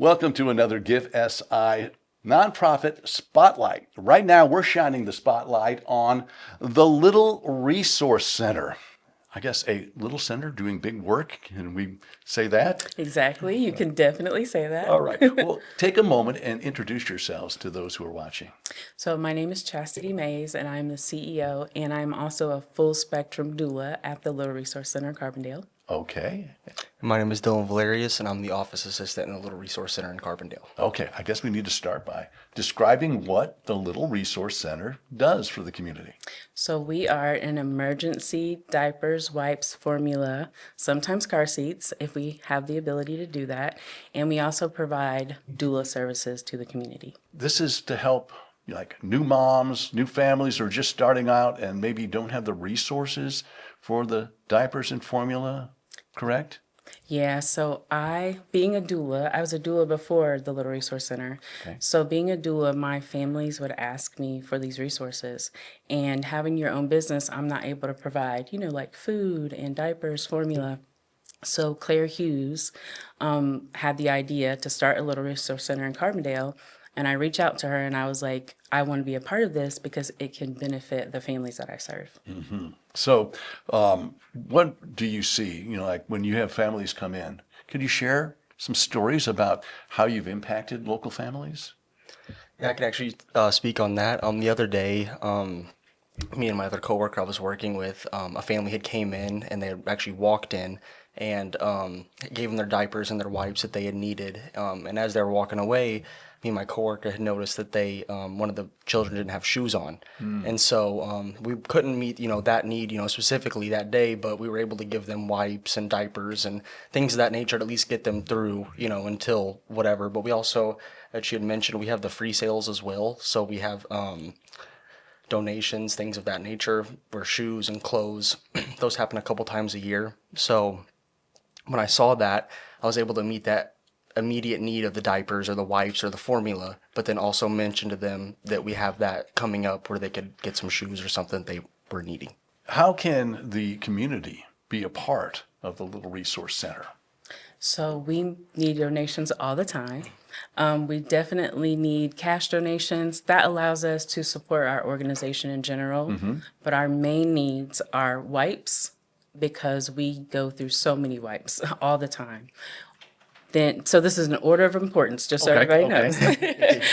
Welcome to another GiveSI nonprofit spotlight. Right now, we're shining the spotlight on the Little Resource Center. I guess a little center doing big work. Can we say that? Exactly. You can definitely say that. All right. Well, take a moment and introduce yourselves to those who are watching. So my name is Chastity Mays, and I'm the CEO, and I'm also a full spectrum doula at the Little Resource Center in Carbondale. Okay. My name is Dylan Valerius, and I'm the office assistant in the Little Resource Center in Carbondale. Okay. I guess we need to start by describing what the Little Resource Center does for the community. So we are an emergency diapers, wipes, formula, sometimes car seats if we have the ability to do that, and we also provide doula services to the community. This is to help like new moms, new families who are just starting out and maybe don't have the resources for the diapers and formula, correct? Yeah, so being a doula, I was a doula before the Little Resource Center. Okay. So being a doula, my families would ask me for these resources. And having your own business, I'm not able to provide, like food and diapers, formula. So Claire Hughes had the idea to start a Little Resource Center in Carbondale. And I reached out to her and I was like, I want to be a part of this because it can benefit the families that I serve. So, what do you see, like when you have families come in? Could you share some stories about how you've impacted local families? Yeah, I can actually speak on that. The other day, me and my other coworker I was working with, a family had came in and they had actually walked in and gave them their diapers and their wipes that they had needed. And as they were walking away, me and my coworker had noticed that they one of the children didn't have shoes on, and so we couldn't meet that need specifically that day, but we were able to give them wipes and diapers and things of that nature to at least get them through until whatever. But we also, as she had mentioned, we have the free sales as well, so we have donations, things of that nature, for shoes and clothes. Those happen a couple times a year. So when I saw that, I was able to meet that immediate need of the diapers or the wipes or the formula, but then also mention to them that we have that coming up where they could get some shoes or something they were needing. How can the community be a part of the Little Resource Center? So we need donations all the time. We definitely need cash donations. That allows us to support our organization in general. But our main needs are wipes because we go through so many wipes all the time. So this is an order of importance, just so everybody knows.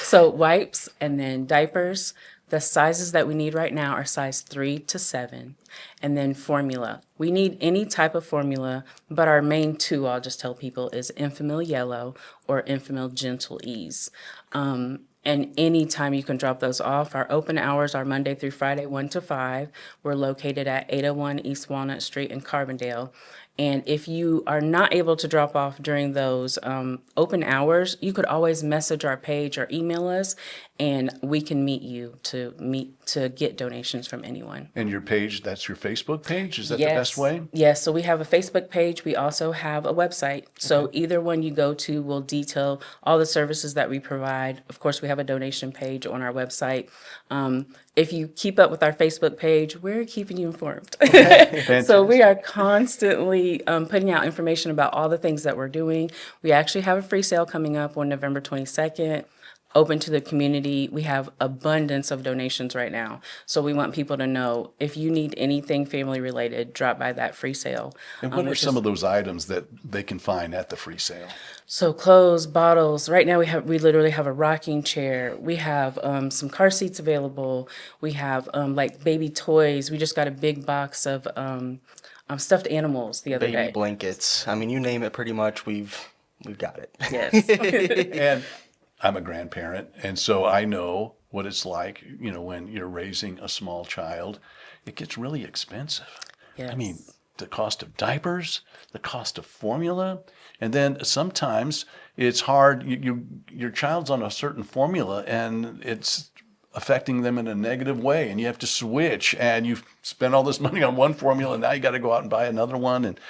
So wipes and then diapers. The sizes that we need right now are size 3 to 7. And then formula. We need any type of formula, but our main two, I'll just tell people, is Enfamil Yellow or Enfamil Gentle Ease. And anytime you can drop those off. Our open hours are Monday through Friday, 1 to 5. We're located at 801 East Walnut Street in Carbondale. And if you are not able to drop off during those open hours, you could always message our page or email us, and we can meet you to get donations from anyone. And your page, that's your Facebook page? Is that the best way? Yes, so we have a Facebook page. We also have a website. So either one you go to will detail all the services that we provide. Of course, we have a donation page on our website. If you keep up with our Facebook page, we're keeping you informed. So we are constantly putting out information about all the things that we're doing. We actually have a free sale coming up on November 22nd. Open to the community. We have abundance of donations right now. So we want people to know if you need anything family related, drop by that free sale. And what are some of those items that they can find at the free sale? So clothes, bottles. Right now we literally have a rocking chair. We have some car seats available. We have like baby toys. We just got a big box of stuffed animals the other day. Baby blankets. I mean, you name it, pretty much we've got it. Yes. And I'm a grandparent, and so I know what it's like, when you're raising a small child. It gets really expensive. Yes. I mean, the cost of diapers, the cost of formula, and then sometimes it's hard. Your child's on a certain formula, and it's affecting them in a negative way, and you have to switch, and you've spent all this money on one formula, and now you got to go out and buy another one, and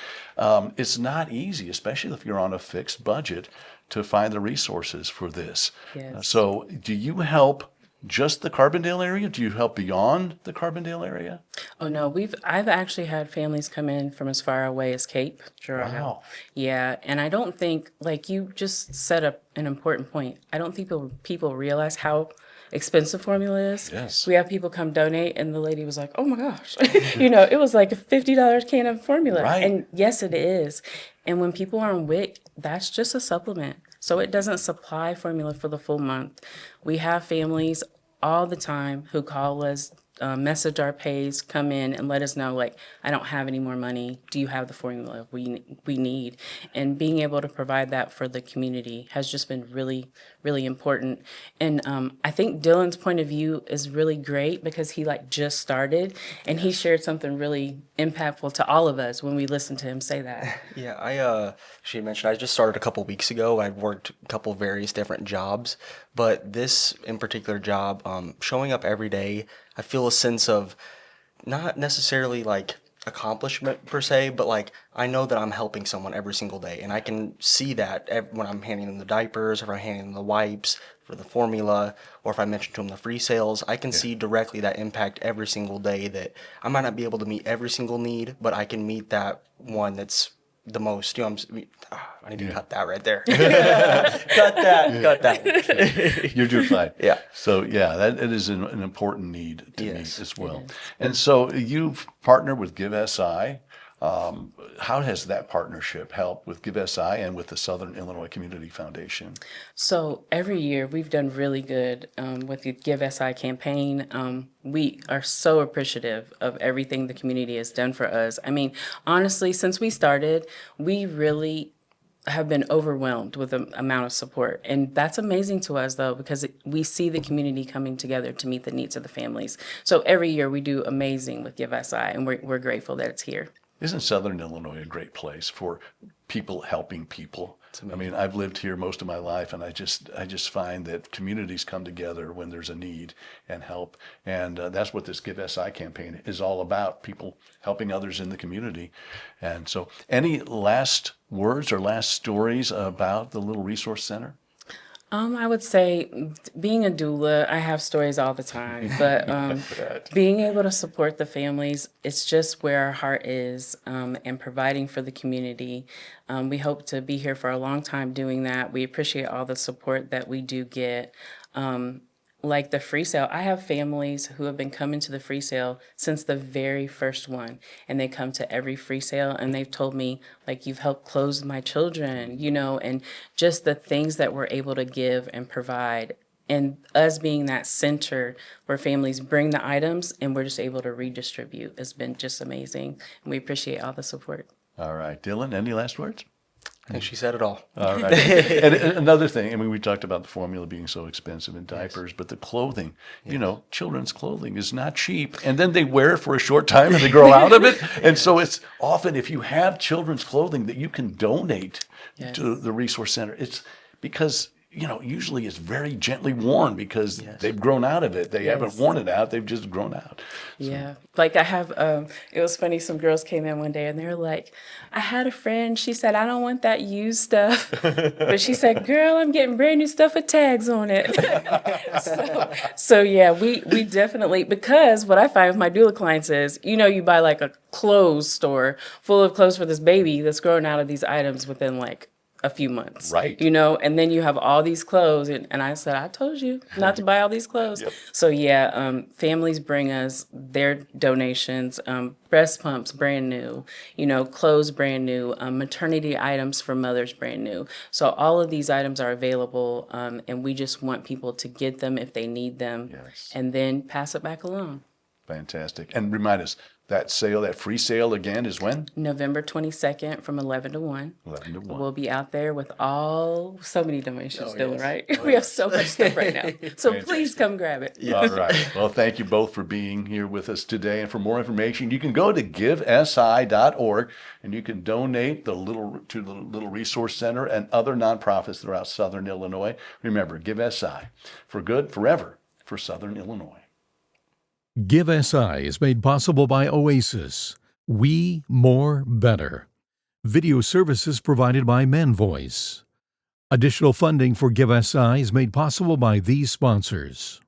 it's not easy, especially if you're on a fixed budget, to find the resources for this. Yes. So do you help just the Carbondale area? Do you help beyond the Carbondale area? Oh no, I've actually had families come in from as far away as Cape Girardeau. Wow. Yeah, and I don't think, like you just set up an important point. I don't think people realize how expensive formula is. Yes. We have people come donate, and the lady was like, "Oh my gosh," it was like a $50 can of formula, Right. and yes, it is. And when people are on WIC, that's just a supplement, so it doesn't supply formula for the full month. We have families all the time who call us, message our pays, come in and let us know, like, I don't have any more money. Do you have the formula we need? And being able to provide that for the community has just been really, really important. And I think Dylan's point of view is really great because he like just started and he shared something really impactful to all of us when we listened to him say that. Yeah, she had mentioned I just started a couple weeks ago. I've worked a couple various different jobs, but this in particular job, showing up every day, I feel a sense of not necessarily like accomplishment per se, but like I know that I'm helping someone every single day, and I can see that when I'm handing them the diapers, or if I'm handing them the wipes for the formula, or if I mention to them the free sales, I can see directly that impact every single day. That I might not be able to meet every single need, but I can meet that one that's the most. I need to cut that right there. Cut that. You're doing fine. Yeah. So yeah, that it is an important need to Yes. meet as well. And so you've partnered with GiveSI. How has that partnership helped with GiveSI and with the Southern Illinois Community Foundation? So every year we've done really good with the GiveSI campaign. We are so appreciative of everything the community has done for us. I mean, honestly, since we started, we really have been overwhelmed with the amount of support. And that's amazing to us, though, because we see the community coming together to meet the needs of the families. So every year we do amazing with GiveSI, and we're grateful that it's here. Isn't Southern Illinois a great place for people helping people? I mean, I've lived here most of my life, and I just find that communities come together when there's a need and help, and that's what this GiveSI campaign is all about: people helping others in the community. And so, any last words or last stories about the Little Resource Center? I would say being a doula, I have stories all the time, but being able to support the families, it's just where our heart is, and providing for the community. We hope to be here for a long time doing that. We appreciate all the support that we do get. Like the free sale, I have families who have been coming to the free sale since the very first one, and they come to every free sale and they've told me, like, you've helped clothe my children, and just the things that we're able to give and provide. And us being that center where families bring the items and we're just able to redistribute has been just amazing. And we appreciate all the support. All right, Dylan, any last words? I think she said it all. All right. And another thing, I mean, we talked about the formula being so expensive and diapers, but the clothing, children's clothing is not cheap. And then they wear it for a short time and they grow out of it. And so it's often, if you have children's clothing that you can donate to the Resource Center, it's because, usually it's very gently worn because they've grown out of it. They haven't worn it out. They've just grown out. Yeah. Like I have, it was funny. Some girls came in one day and they were like, I had a friend. She said, I don't want that used stuff. But she said, girl, I'm getting brand new stuff with tags on it. so yeah, we definitely, because what I find with my doula clients is, you buy like a clothes store full of clothes for this baby that's growing out of these items within like a few months. Right. And then you have all these clothes. And I said, I told you not to buy all these clothes. Yep. So yeah, families bring us their donations, breast pumps, brand new, clothes, brand new, maternity items for mothers, brand new. So all of these items are available. And we just want people to get them if they need them and then pass it back along. Fantastic. And remind us, that free sale again is when? November 22nd from 11 to 1. 11 to 1. We'll be out there with so many donations, Dylan, right? We have so much stuff right now. So please come grab it. All right. Well, thank you both for being here with us today. And for more information, you can go to givesi.org and you can donate to the Little Resource Center and other nonprofits throughout Southern Illinois. Remember, GiveSI, for good, forever, for Southern Illinois. GiveSI is made possible by Oasis. We More Better. Video services provided by ManVoice. Additional funding for GiveSI is made possible by these sponsors.